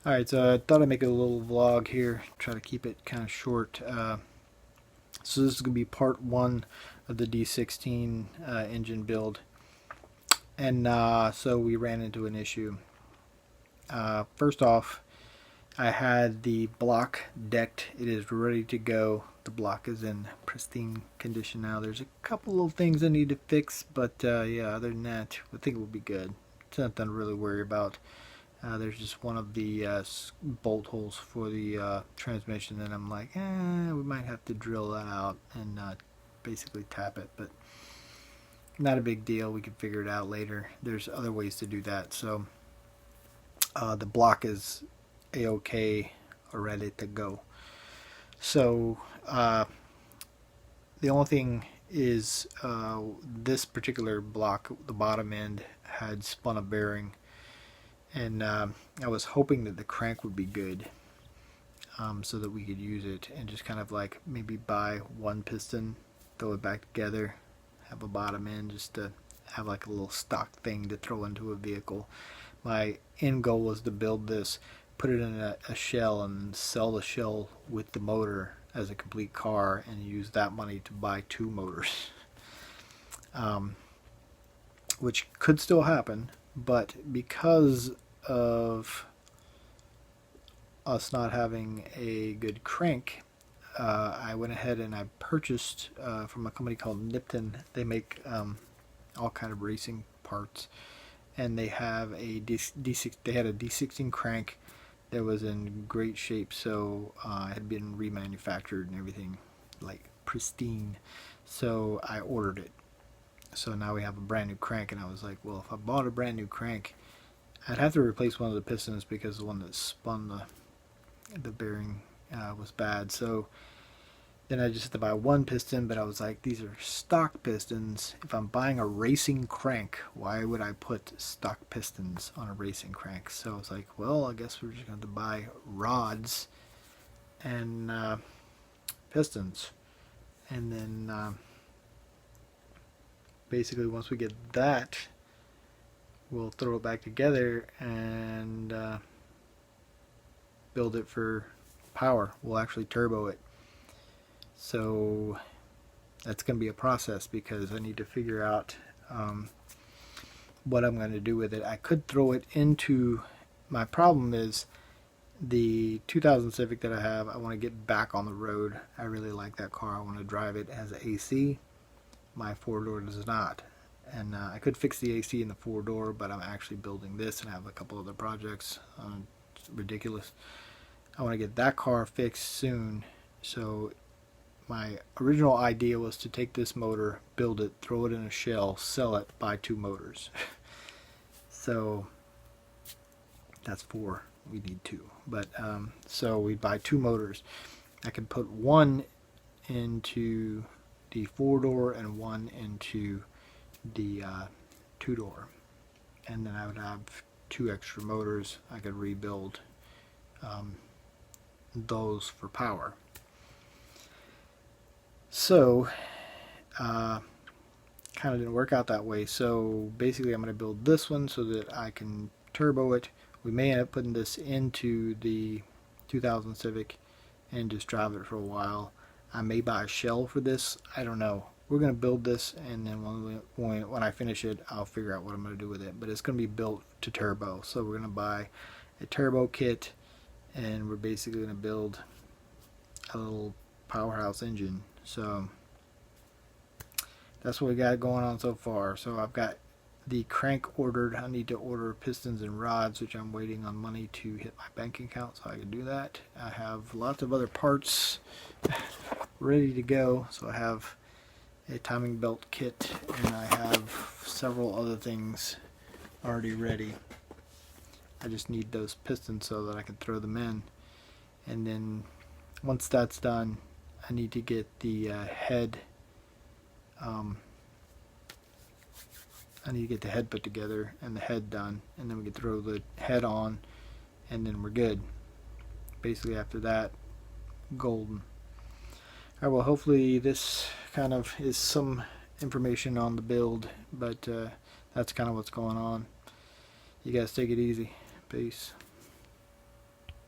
Alright, so I thought I'd make a little vlog here, try to keep it kind of short. So this is going to be part one of the D16 engine build. And so we ran into an issue. First off, I had the block decked. It is ready to go. The block is in pristine condition now. There's a couple little things I need to fix, but yeah, other than that, I think it will be good. It's nothing to really worry about. There's just one of the bolt holes for the transmission, and I'm like, we might have to drill that out and basically tap it, but not a big deal. We can figure it out later. There's other ways to do that. So the block is a-okay, ready to go. So the only thing is this particular block, the bottom end, had spun a bearing. And I was hoping that the crank would be good so that we could use it and just kind of like maybe buy one piston, throw it back together, have a bottom end just to have like a little stock thing to throw into a vehicle. My end goal was to build this, put it in a shell, and sell the shell with the motor as a complete car and use that money to buy two motors. Which could still happen, but because of us not having a good crank, I went ahead and I purchased from a company called Nipton. They make all kind of racing parts, and they have a D6. They had a D16 crank that was in great shape, so it had been remanufactured and everything, like pristine. So I ordered it. So now we have a brand new crank, and I was like, well, if I bought a brand new crank, I'd have to replace one of the pistons because the one that spun the bearing was bad. So then I just had to buy one piston, but I was like, these are stock pistons. If I'm buying a racing crank, why would I put stock pistons on a racing crank? So I was like, well, I guess we're just going to buy rods and pistons. And then basically once we get that, we'll throw it back together and build it for power. We'll actually turbo it. So that's going to be a process because I need to figure out what I'm going to do with it. I could throw it into, my problem is the 2000 Civic that I have, I want to get back on the road. I really like that car. I want to drive it. It has AC. My four-door does not. And I could fix the AC in the four-door, but I'm actually building this and I have a couple other projects. It's ridiculous. I want to get that car fixed soon. So my original idea was to take this motor, build it, throw it in a shell, sell it, buy two motors. So that's four. We need two. But so we buy two motors. I can put one into the four-door and one into the two-door, and then I would have two extra motors. I could rebuild those for power. So kind of didn't work out that way. So basically I'm going to build this one so that I can turbo it. We may end up putting this into the 2000 Civic and just drive it for a while. I may buy a shell for this. I don't know. We're going to build this, and then when I finish it, I'll figure out what I'm going to do with it. But it's going to be built to turbo. So we're going to buy a turbo kit, and we're basically going to build a little powerhouse engine. So that's what we got going on so far. So I've got the crank ordered. I need to order pistons and rods, which I'm waiting on money to hit my bank account so I can do that. I have lots of other parts ready to go. So I have a timing belt kit, and I have several other things already ready. I just need those pistons so that I can throw them in, and then once that's done, I need to get the head I need to get the head put together and the head done, and then we can throw the head on, and then we're good. Basically after that, golden. Alright, well, hopefully this kind of is some information on the build, but that's kind of what's going on. You guys take it easy. Peace.